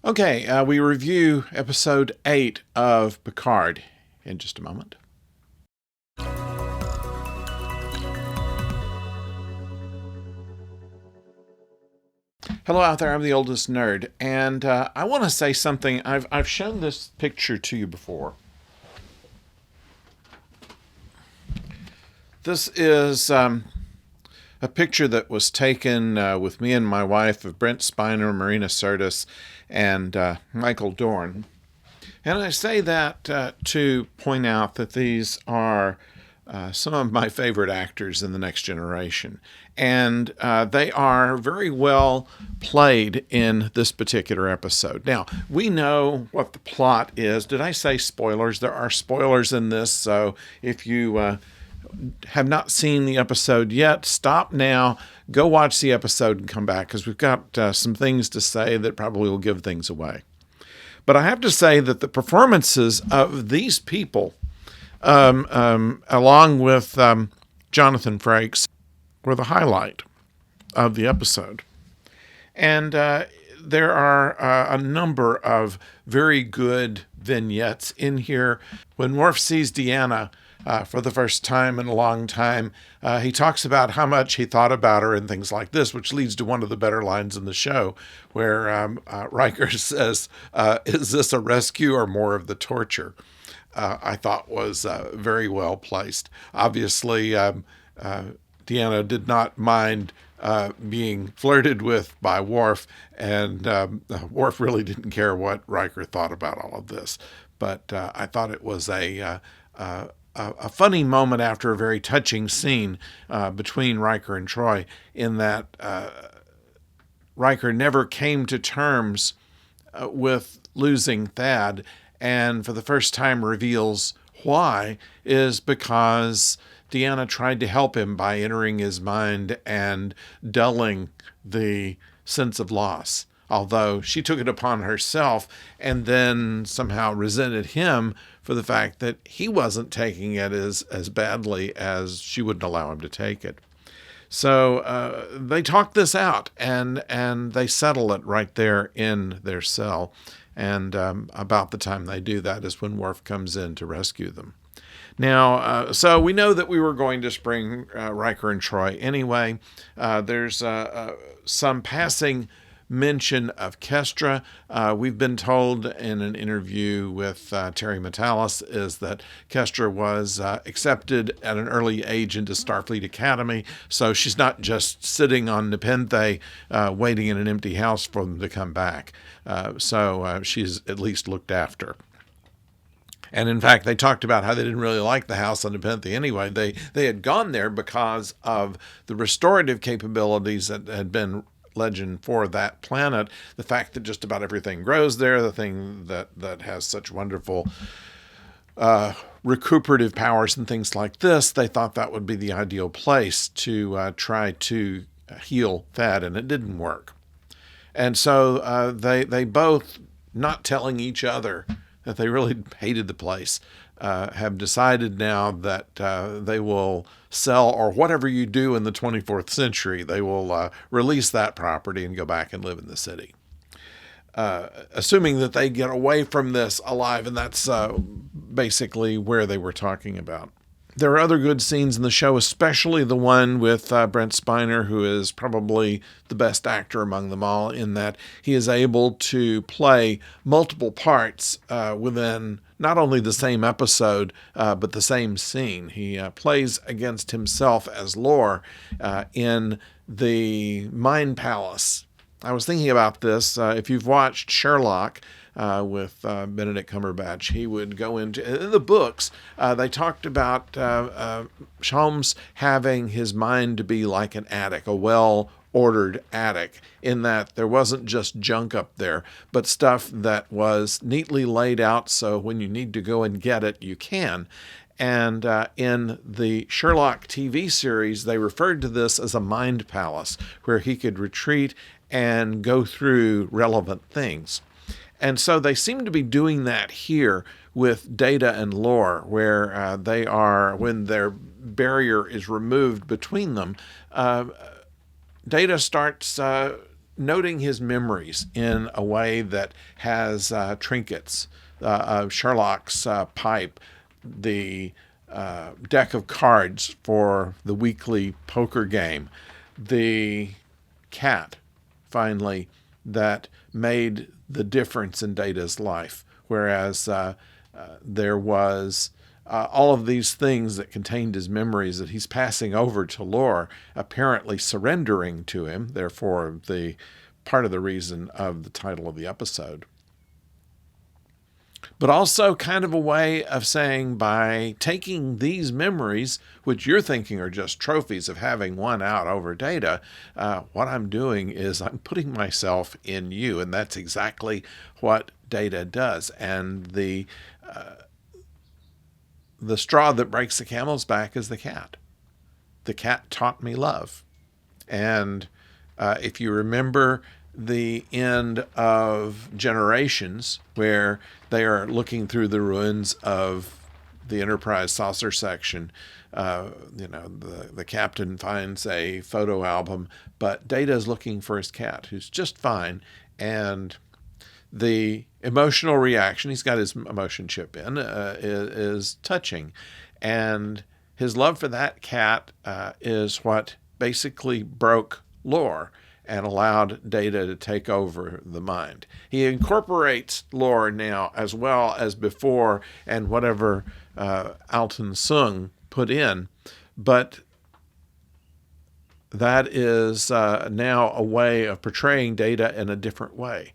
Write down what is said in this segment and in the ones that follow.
Okay, we review episode 8 of Picard in just a moment. Hello out there, I'm the oldest nerd, and I want to say something. I've shown this picture to you before. This is a picture that was taken with me and my wife of Brent Spiner, Marina Sirtis, and Michael Dorn. And I say that to point out that these are some of my favorite actors in the next generation. And they are very well played in this particular episode. Now, we know what the plot is. Did I say spoilers? There are spoilers in this, so if you have not seen the episode yet, stop now, go watch the episode and come back, because we've got some things to say that probably will give things away. But I have to say that the performances of these people, along with Jonathan Frakes, were the highlight of the episode. And there are a number of very good vignettes in here. When Worf sees Deanna for the first time in a long time, he talks about how much he thought about her and things like this, which leads to one of the better lines in the show, where Riker says, "Is this a rescue or more of the torture?" I thought was very well placed. Obviously, Deanna did not mind being flirted with by Worf, and Worf really didn't care what Riker thought about all of this. But I thought it was a funny moment after a very touching scene between Riker and Troy, in that Riker never came to terms with losing Thad, and for the first time reveals why is because Deanna tried to help him by entering his mind and dulling the sense of loss, although she took it upon herself and then somehow resented him for the fact that he wasn't taking it as badly as she wouldn't allow him to take it. So they talk this out, and they settle it right there in their cell. And about the time they do that is when Worf comes in to rescue them. Now, so we know that we were going to spring Riker and Troy anyway. There's some passing mention of Kestra. We've been told in an interview with Terry Metalis is that Kestra was accepted at an early age into Starfleet Academy, so she's not just sitting on Nepenthe waiting in an empty house for them to come back. So she's at least looked after. And in fact, they talked about how they didn't really like the house on Nepenthe anyway. They had gone there because of the restorative capabilities that had been legend for that planet, the fact that just about everything grows there, the thing that has such wonderful recuperative powers and things like this. They thought that would be the ideal place to try to heal Thad, and it didn't work. And so they both, not telling each other that they really hated the place, have decided now that they will sell, or whatever you do in the 24th century, they will release that property and go back and live in the city. Assuming that they get away from this alive, and that's basically where they were talking about. There are other good scenes in the show, especially the one with Brent Spiner, who is probably the best actor among them all, in that he is able to play multiple parts within not only the same episode, but the same scene. He plays against himself as Lore in the Mind Palace. I was thinking about this. If you've watched Sherlock, with Benedict Cumberbatch, he would go into, in the books, they talked about Holmes having his mind to be like an attic, a well-ordered attic, in that there wasn't just junk up there, but stuff that was neatly laid out so when you need to go and get it, you can. And in the Sherlock TV series, they referred to this as a mind palace, where he could retreat and go through relevant things. And so they seem to be doing that here with Data and Lore, where they are, when their barrier is removed between them, Data starts noting his memories in a way that has trinkets, Sherlock's pipe, the deck of cards for the weekly poker game, the cat, finally, that made the difference in Data's life, whereas there was all of these things that contained his memories that he's passing over to Lore, apparently surrendering to him, therefore the part of the reason of the title of the episode. But also kind of a way of saying, by taking these memories, which you're thinking are just trophies of having won out over Data, what I'm doing is I'm putting myself in you, and that's exactly what Data does. And the straw that breaks the camel's back is the cat. The cat taught me love. And if you remember the end of Generations, where they are looking through the ruins of the Enterprise saucer section, the captain finds a photo album, but Data is looking for his cat, who's just fine. And the emotional reaction, he's got his emotion chip in, is touching. And his love for that cat is what basically broke Lore and allowed Data to take over the mind. He incorporates Lore now as well as before, and whatever Alton Sung put in, but that is now a way of portraying Data in a different way.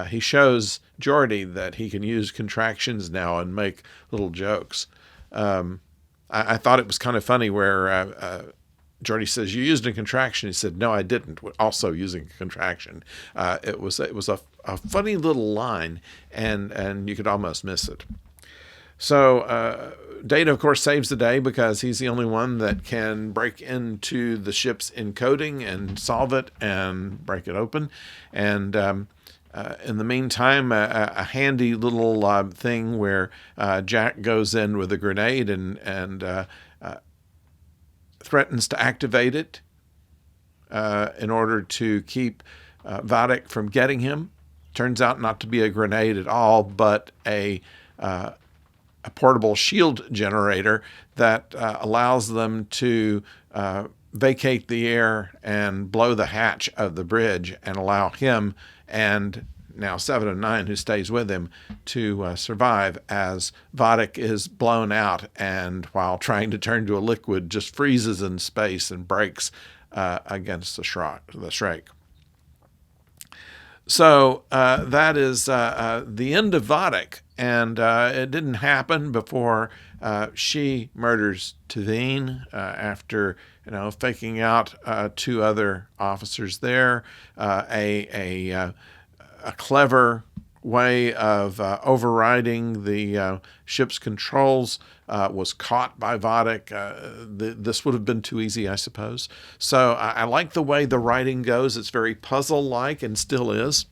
He shows Geordi that he can use contractions now and make little jokes. I thought it was kind of funny where Geordi says, "You used a contraction." He said, "No, I didn't." Also using a contraction. It was a funny little line, and you could almost miss it. So Data, of course, saves the day because he's the only one that can break into the ship's encoding and solve it and break it open. And in the meantime, a handy little thing where Jack goes in with a grenade and threatens to activate it in order to keep Vadic from getting him. Turns out not to be a grenade at all, but a portable shield generator that allows them to vacate the air and blow the hatch of the bridge and allow him and now 7 of 9 who stays with him to survive as Vadic is blown out and while trying to turn to a liquid just freezes in space and breaks against the Shrike. So that is the end of Vadic, and it didn't happen before she murders Tavine after faking out 2 other officers there. A clever way of overriding the ship's controls was caught by Vadic. This would have been too easy, I suppose. So I like the way the writing goes. It's very puzzle-like and still is.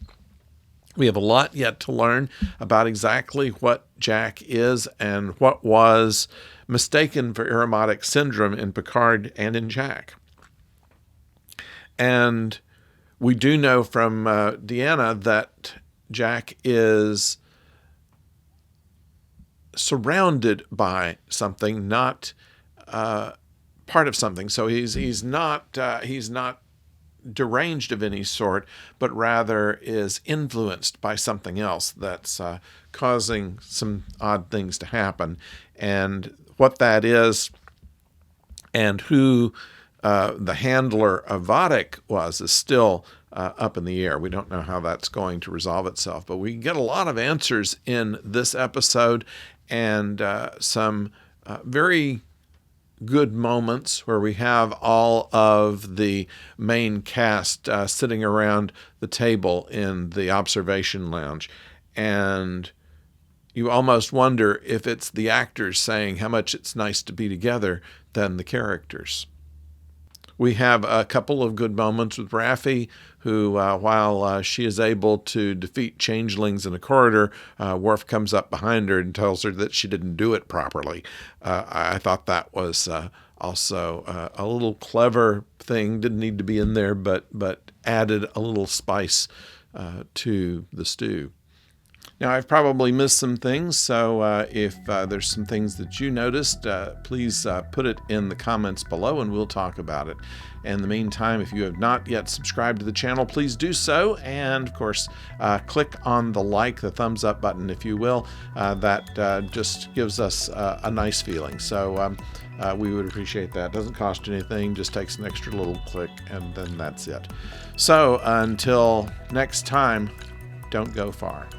We have a lot yet to learn about exactly what Jack is and what was mistaken for aromatic syndrome in Picard and in Jack. And we do know from Deanna that Jack is surrounded by something, not part of something. So he's not deranged of any sort, but rather is influenced by something else that's causing some odd things to happen. And what that is and who the handler of Vadic was is still up in the air. We don't know how that's going to resolve itself, but we get a lot of answers in this episode and some very good moments where we have all of the main cast sitting around the table in the observation lounge. And you almost wonder if it's the actors saying how much it's nice to be together than the characters. We have a couple of good moments with Raffi, who, while she is able to defeat changelings in a corridor, Worf comes up behind her and tells her that she didn't do it properly. I thought that was Also, a little clever thing, didn't need to be in there, but added a little spice to the stew. Now, I've probably missed some things, so if there's some things that you noticed, please put it in the comments below and we'll talk about it. In the meantime, if you have not yet subscribed to the channel, please do so. And, of course, click on the thumbs up button, if you will. That just gives us a nice feeling. So we would appreciate that. It doesn't cost anything, just takes an extra little click, and then that's it. So until next time, don't go far.